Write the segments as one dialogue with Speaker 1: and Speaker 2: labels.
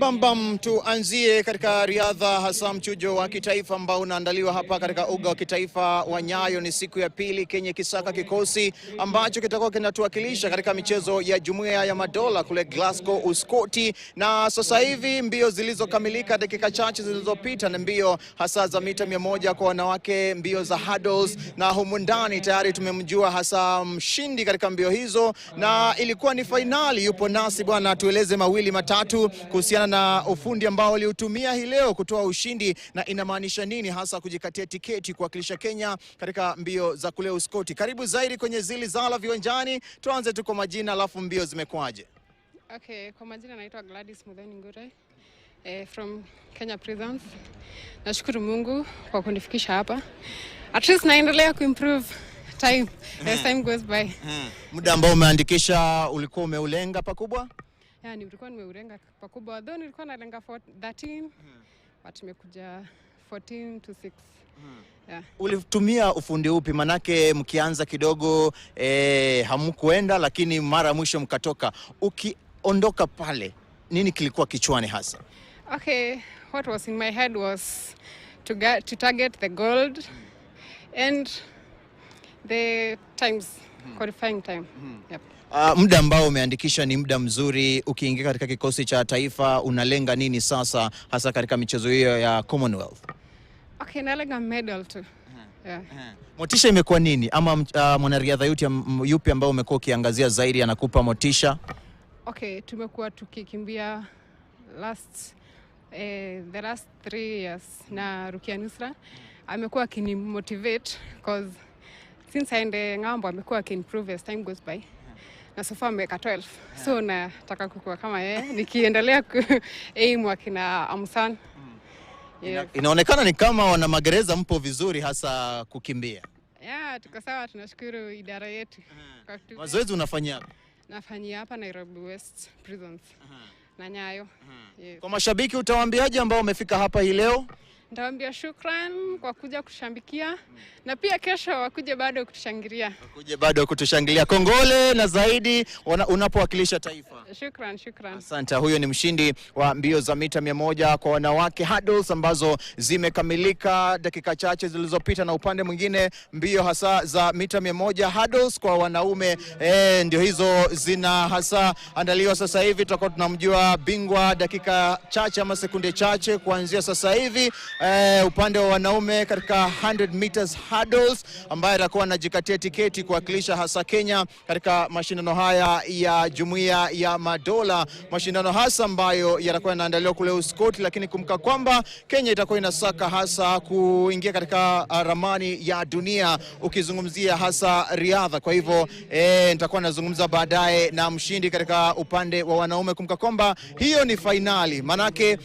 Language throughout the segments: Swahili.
Speaker 1: Bambam, tuanzie katika riadha, hasa mchujo wa kitaifa ambao unaandaliwa hapa katika uga wa kitaifa wa Nyayo. Ni siku ya pili Kenya kisaka kikosi ambacho kitakuwa kinatuwakilisha katika michezo ya Jumuiya ya Madola kule Glasgow, Uskoti. Na sasa hivi mbio zilizokamilika dakika chache zilizopita ni mbio hasa za mita 100 kwa wanawake, mbio za hurdles, na humu ndani tayari tumemjua hasa mshindi katika mbio hizo, na ilikuwa ni finali. Yupo nasi bwana, tueleze mawili matatu kuhusiana na ufundi ambao waliutumia hii leo kutoa ushindi, na inamaanisha nini hasa kujikatia tiketi kuwakilisha Kenya katika mbio za kule Uskoti. Karibu zaidi kwenye Zili Zala viwanjani. Tuanze tu kwa majina alafu mbio zimekwaje?
Speaker 2: Okay, kwa majina naitwa Gladys Muthoni Ngure from Kenya Prisons. Nashukuru Mungu kwa kunifikisha hapa. At least naendelea kuimprove time as time goes by.
Speaker 1: Muda ambao umeandikisha ulikuwa umeulenga pakubwa?
Speaker 2: Yani nilikuwa nimeulenga pakubwa. Though nilikuwa nalenga 13 but nimekuja 14 to 6. Yeah.
Speaker 1: Ulitumia ufundi upi? Manake mkianza kidogo hamkuenda, lakini mara mwisho mkatoka. Ukiondoka pale, nini kilikuwa kichwani hasa?
Speaker 2: Okay, what was in my head was to target the gold and the times, qualifying time. Yep.
Speaker 1: Muda ambao umeandikisha ni muda mzuri. Ukiingia katika kikosi cha taifa unalenga nini sasa hasa katika michezo hiyo ya Commonwealth?
Speaker 2: Okay, nalenga medal tu. Yeah.
Speaker 1: Motisha imekuwa nini? Ama mwanariadha yupi ambao umekuwa ukiangazia zaidi anakupa motisha?
Speaker 2: Okay, tumekuwa tukikimbia the last 3 years na Rukia Nusra. Amekuwa akinimotivate because since aende ngambo amekuwa akinimprove as time goes by. Na so far ameweka 12. So nataka kukua kama yeye nikiendelea aim wakina Amusan. Yes.
Speaker 1: Inaonekana ni kama wana magereza mpo vizuri hasa kukimbia.
Speaker 2: Yeah, tuko sawa, tunashukuru idara yetu.
Speaker 1: Mazoezi unafanyia?
Speaker 2: Nafanyia hapa Nairobi West Prisons. Na Nyayo. Yes.
Speaker 1: Kwa mashabiki utawaambiaje ambao wamefika hapa hii leo?
Speaker 2: Nitawaambia shukran kwa kuja kushambikia na pia kesho wakuje bado kutushangilia.
Speaker 1: Wakuje bado kutushangilia. Kongole na zaidi unapowakilisha taifa.
Speaker 2: Shukran.
Speaker 1: Asante. Huyo ni mshindi wa mbio za mita 100 kwa wanawake hurdles ambazo zimekamilika dakika chache zilizopita, na upande mwingine mbio hasa za mita 100 hurdles kwa wanaume ndio hizo zina hasa andaliwa sasa hivi. Tutakuwa tunamjua bingwa dakika chache ama sekunde chache kuanzia sasa hivi. Upande wa wanaume katika 100 meters hurdles ambaye atakuwa anajikatia tiketi kuwakilisha hasa Kenya katika mashindano haya ya Jumuiya ya Madola, mashindano hasa ambayo yatakuwa yanaandaliwa kule Uskoti. Lakini kumbuka kwamba Kenya itakuwa inasaka hasa kuingia katika ramani ya dunia ukizungumzia hasa riadha. Kwa hivyo nitakuwa nazungumza baadaye na mshindi katika upande wa wanaume. Kumbuka kwamba hiyo ni finali, manake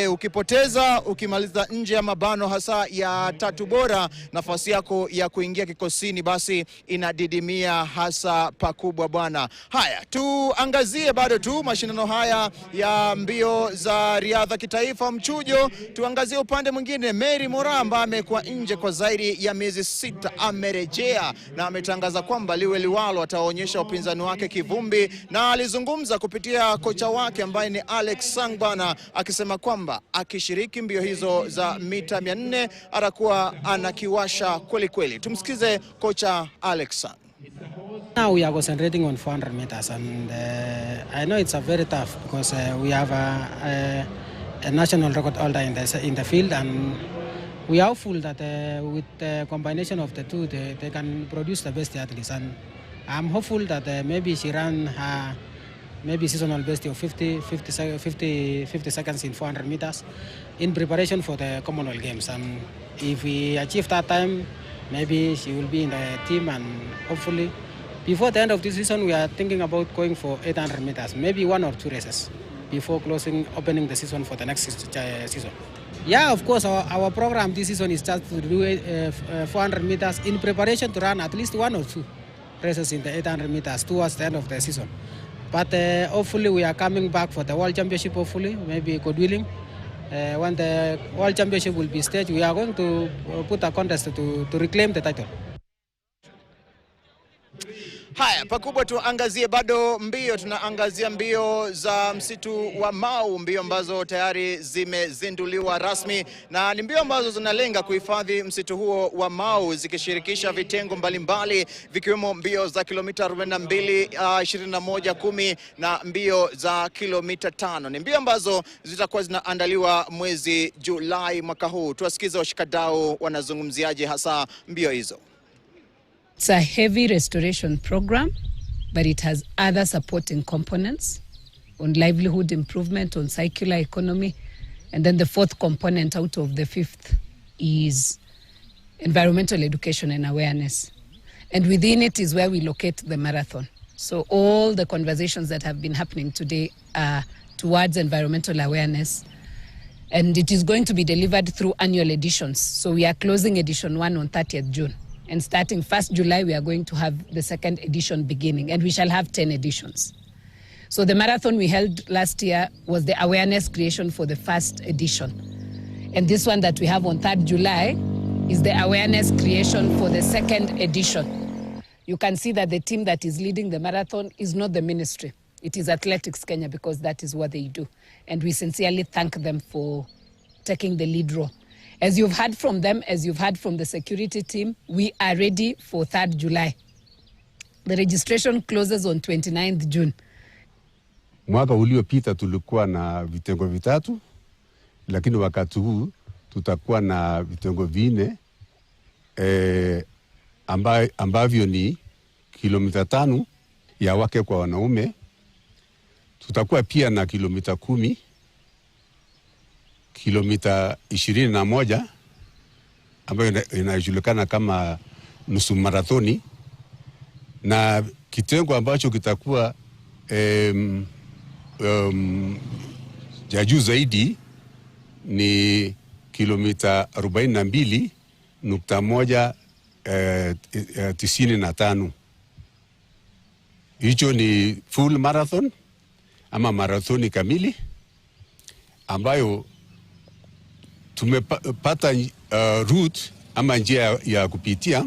Speaker 1: ukipoteza ukimaliza nje ya mabano hasa ya 3 bora, nafasi yako ya kuingia kikosini basi inadidimia hasa pakubwa bwana. Haya, tuangazie bado tu mashindano haya ya mbio za riadha kitaifa mchujo. Tuangazie upande mwingine. Mary Moraa ambaye amekuwa nje kwa zaidi ya miezi 6 amerejea na ametangaza kwamba liwe liwalo ataonyesha upinzani wake kivumbi, na alizungumza kupitia kocha wake ambaye ni Alex Sangbana akisema kwamba akishiriki mbio hizo za mita 400 atakuwa anakiwasha kweli kweli. Tumsikize kocha Alex.
Speaker 3: Now we are concentrating on 400 meters, and I know it's a very tough because we have a national record holder in the field, and we are hopeful that with the combination of the two, they can produce the best athletes. And I'm hopeful that maybe she ran her maybe seasonal best of 50 seconds in 400 meters in preparation for the Commonwealth Games. And if we achieve that time, maybe she will be in the team, and hopefully before the end of this season we are thinking about going for 800 meters, maybe 1 or 2 races before opening the season for the next season. Yeah, of course, our program this season is just to do 400 meters in preparation to run at least 1 or 2 races in the 800 meters towards the end of the season. But hopefully we are coming back for the World Championship, hopefully, maybe God willing. When the World Championship will be staged, we are going to put a contest to reclaim the title.
Speaker 1: Haya, pakubwa tuangazie bado mbio, tunaangazia mbio za msitu wa Mau, mbio ambazo tayari zimezinduliwa rasmi na ni mbio ambazo zinalenga kuhifadhi msitu huo wa Mau zikishirikisha vitengo mbalimbali vikiwemo mbio za kilomita 42, 21, 10 na mbio za kilomita 5. Ni mbio ambazo zitakuwa zinaandaliwa mwezi Julai mwaka huu. Tuwasikize washikadau wanazungumziaje hasa mbio hizo.
Speaker 4: It's a heavy restoration program, but it has other supporting components on livelihood improvement, on circular economy, and then the fourth component out of the fifth is environmental education and awareness. And within it is where we locate the marathon. So all the conversations that have been happening today are towards environmental awareness, and it is going to be delivered through annual editions. So we are closing edition 1 on 30th June. And starting 1st July, we are going to have the second edition beginning, and we shall have 10 editions. So the marathon we held last year was the awareness creation for the first edition. And this one that we have on 3rd July is the awareness creation for the second edition. You can see that the team that is leading the marathon is not the ministry. It is Athletics Kenya, because that is what they do. And we sincerely thank them for taking the lead role. As you've heard from them, as you've heard from the security team, we are ready for 3rd July. The registration closes on 29th June.
Speaker 5: Mwaka uliopita tulikuwa na vitengo vitatu, lakini wakati huu tutakuwa na vitengo 4 ambavyo ni kilomita 5 ya wake kwa wanaume. Tutakuwa pia na kilomita 10, kilomita 21 ambayo inajulikana kama nusu marathoni, na kitengo ambacho kitakuwa ya juu zaidi ni kilomita 42.195. Hicho ni full marathon ama marathoni kamili ambayo tumepata route ama njia ya kupitia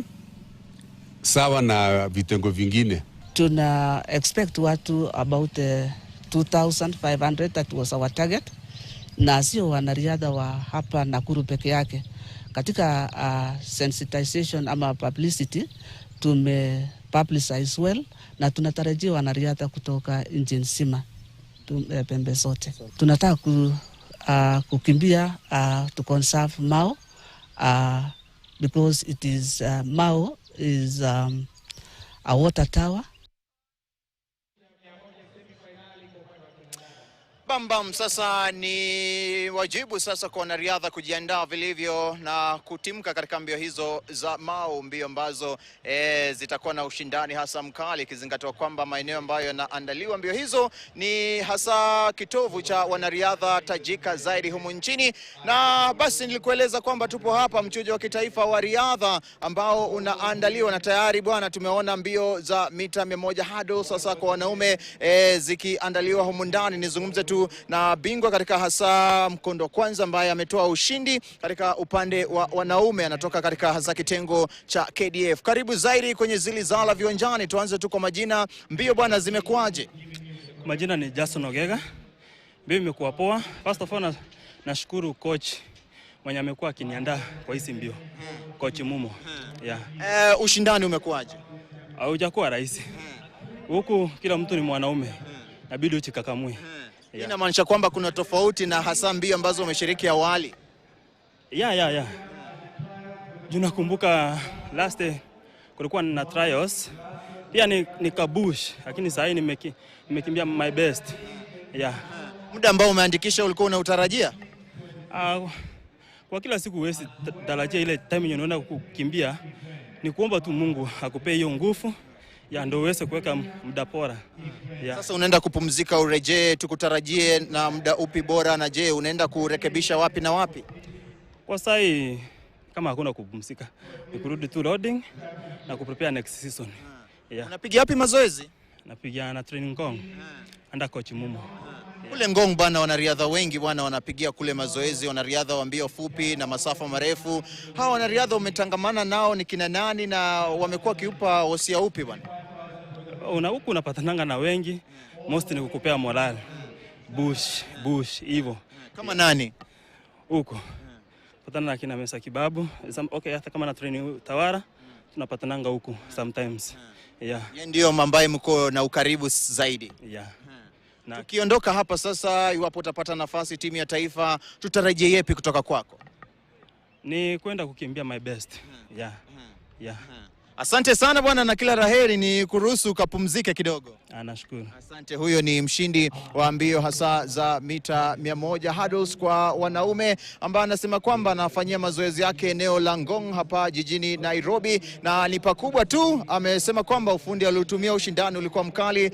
Speaker 5: sawa na vitengo vingine.
Speaker 6: Tuna expect watu about 2,500, that was our target. Na sio wanariadha wa hapa Nakuru peke yake. Katika sensitization ama publicity tumepublicize well, na tunatarajia wanariadha kutoka nchi nzima pembe zote. Tunataka kukimbia to conserve Mau, because it is Mau is a water tower.
Speaker 1: Bambam, sasa ni wajibu sasa kwa wanariadha kujiandaa vilivyo na kutimka katika mbio hizo za Mau, mbio ambazo zitakuwa na ushindani hasa mkali, ikizingatiwa kwamba maeneo ambayo yanaandaliwa mbio hizo ni hasa kitovu cha wanariadha tajika zaidi humu nchini. Na basi nilikueleza kwamba tupo hapa mchujo wa kitaifa wa riadha ambao unaandaliwa, na tayari bwana tumeona mbio za mita 100 hurdle sasa kwa wanaume zikiandaliwa humu ndani. Nizungumze tu na bingwa katika hasa mkondo kwanza ambaye ametoa ushindi katika upande wa wanaume, anatoka katika hasa kitengo cha KDF. Karibu zaidi kwenye Zilizala Viwanjani. Tuanze tu kwa majina, mbio bwana zimekuaje?
Speaker 7: Majina ni Jason Ogega. Mbio imekuwa poa. First of all nashukuru coach mwenye amekuwa akiniandaa kwa hizi mbio. Coach Mumo. Yeah.
Speaker 1: Ushindani umekuaje?
Speaker 7: Haujakuwa rahisi. Huku kila mtu ni mwanaume. Inabidi uchikakamue.
Speaker 1: Yeah. Inamaanisha kwamba kuna tofauti na hasa mbio ambazo umeshiriki awali.
Speaker 7: Yeah. Nakumbuka last day kulikuwa na trials. Pia ni kabush, lakini sasa nimekimbia my best. Yeah.
Speaker 1: Muda ambao umeandikisha ulikuwa unautarajia?
Speaker 7: Kwa kila siku wewe tarajia ile time unaenda kukimbia, ni kuomba tu Mungu akupe hiyo nguvu ya ndio uweze kuweka muda bora. Yeah.
Speaker 1: Sasa unaenda kupumzika, urejee, tukutarajie na muda upi bora, na je unaenda kurekebisha wapi na wapi?
Speaker 7: Kwa sasa kama hakuna kupumzika, ni kurudi tu loading na kuprepare next season. Yeah.
Speaker 1: Unapiga wapi mazoezi?
Speaker 7: Napiga na training Ngong. Anda coach Mumo.
Speaker 1: Kule Ngong bwana, wanariadha wengi bwana wanapigia kule mazoezi, wanariadha wa mbio fupi na masafa marefu. Hawa wanariadha umetangamana nao ni kina nani na wamekuwa kiupa wasia upi bwana?
Speaker 7: huku unapatananga na wengi, most ni kukupea moral. Bush hivyo.
Speaker 1: Kama nani?
Speaker 7: Huko. Patana na kina Mesa Kibabu. Okay, hata kama na train Tawara, tunapatananga huku sometimes. Yeah.
Speaker 1: Yeye ndio ambaye mko na ukaribu zaidi.
Speaker 7: Yeah.
Speaker 1: Na tukiondoka hapa sasa, iwapo utapata nafasi timu ya taifa, tutarajie yepi kutoka kwako?
Speaker 7: Ni kwenda kukimbia my best. Yeah.
Speaker 1: Asante sana bwana, na kila laheri. Ni kuruhusu ukapumzike kidogo.
Speaker 7: Nashukuru.
Speaker 1: Asante. Huyo ni mshindi wa mbio hasa za mita 100 hurdles kwa wanaume, ambaye anasema kwamba anafanyia mazoezi yake eneo la Ngong hapa jijini Nairobi, na ni pakubwa tu. Amesema kwamba ufundi aliotumia ushindani ulikuwa mkali,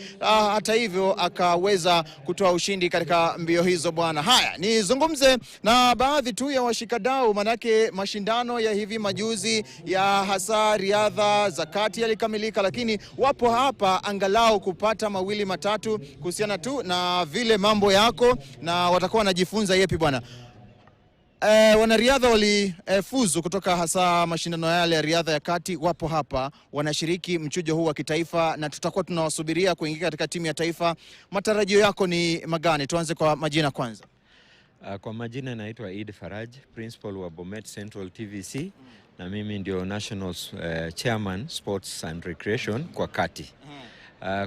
Speaker 1: hata hivyo akaweza kutoa ushindi katika mbio hizo bwana. Haya, nizungumze na baadhi tu ya washikadau, manake mashindano ya hivi majuzi ya hasa riadha za kati yalikamilika, lakini wapo hapa angalau kupata mawili matatu kuhusiana tu na vile mambo yako, na watakuwa wanajifunza yepi bwana. Wanariadha walifuzu kutoka hasa mashindano yale ya riadha ya kati, wapo hapa wanashiriki mchujo huu wa kitaifa, na tutakuwa tunawasubiria kuingia katika timu ya taifa. Matarajio yako ni magani? Tuanze kwa majina kwanza.
Speaker 8: Kwa majina naitwa Eid Faraj, principal wa Bomet Central TVC, na mimi ndio national chairman sports and recreation kwa kati.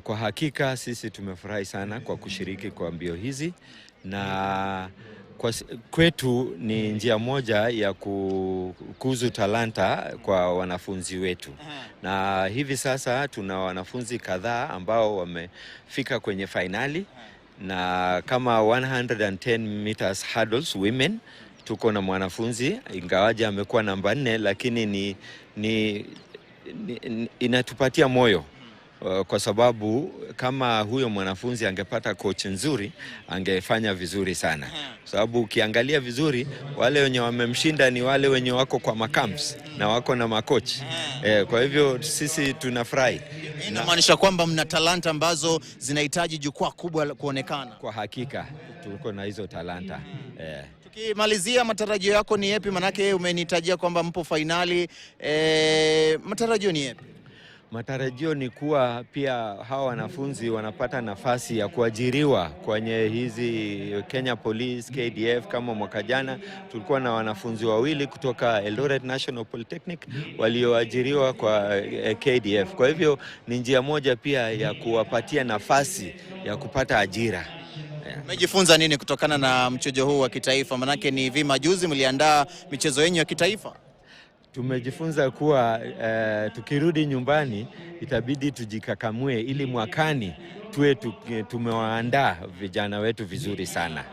Speaker 8: Kwa hakika sisi tumefurahi sana kwa kushiriki kwa mbio hizi, na kwetu ni njia moja ya kukuza talanta kwa wanafunzi wetu. Na hivi sasa tuna wanafunzi kadhaa ambao wamefika kwenye finali, na kama 110 meters hurdles women tuko na mwanafunzi, ingawaje amekuwa namba 4, lakini inatupatia moyo. Kwa sababu kama huyo mwanafunzi angepata coach nzuri, angefanya vizuri sana. Kwa sababu ukiangalia vizuri, wale wenye wamemshinda ni wale wenye wako kwa macamps na wako na makoch. Kwa hivyo sisi tunafurahi.
Speaker 1: Inamaanisha kwamba mna talanta ambazo zinahitaji jukwaa kubwa kuonekana.
Speaker 8: Kwa hakika tuko na hizo talanta.
Speaker 1: Tukimalizia, matarajio yako ni yapi? Manake umenitajia kwamba mpo finali. Matarajio ni yapi?
Speaker 8: Matarajio ni kuwa pia hawa wanafunzi wanapata nafasi ya kuajiriwa kwenye hizi Kenya Police, KDF. Kama mwaka jana tulikuwa na wanafunzi 2 kutoka Eldoret National Polytechnic walioajiriwa kwa KDF. Kwa hivyo ni njia moja pia ya kuwapatia nafasi ya kupata ajira.
Speaker 1: Umejifunza nini kutokana na mchujo huu wa kitaifa? Manake ni hivi majuzi mliandaa michezo yenu ya kitaifa.
Speaker 8: Tumejifunza kuwa tukirudi nyumbani itabidi tujikakamue ili mwakani tuwe tumewaandaa vijana wetu vizuri sana.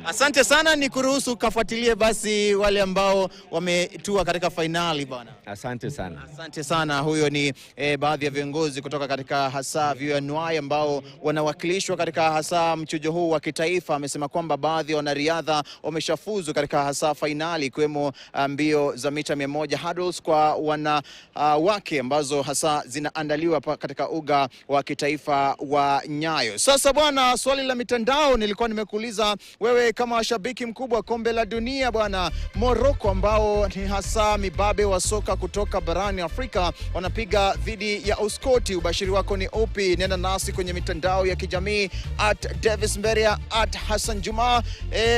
Speaker 1: Asante sana, ni kuruhusu kafuatilie basi wale ambao wametua katika finali bwana.
Speaker 8: Asante sana.
Speaker 1: Asante sana. Huyo ni baadhi ya viongozi kutoka katika hasa VNY ambao wanawakilishwa katika hasa mchujo huu wa kitaifa. Amesema kwamba baadhi ya wanariadha wameshafuzu katika hasa finali, ikiwemo mbio za mita 100 hurdles kwa wanawake ambazo hasa zinaandaliwa katika uga wa kitaifa wa Nyayo. Sasa bwana, swali la mitandao nilikuwa nimekuuliza wewe kama shabiki mkubwa kombe la dunia bwana. Morocco ambao ni hasa mibabe wa soka kutoka barani Afrika wanapiga dhidi ya Uskoti. Ubashiri wako ni upi? Nenda nasi kwenye mitandao ya kijamii @DavisMberia, @HassanJuma.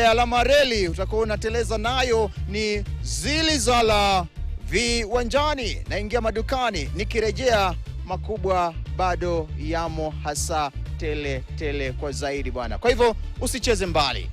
Speaker 1: Alama reli utakuwa unateleza nayo ni Zilizala viwanjani. Naingia madukani, nikirejea makubwa bado yamo hasa tele kwa zaidi bwana. Kwa hivyo usicheze mbali.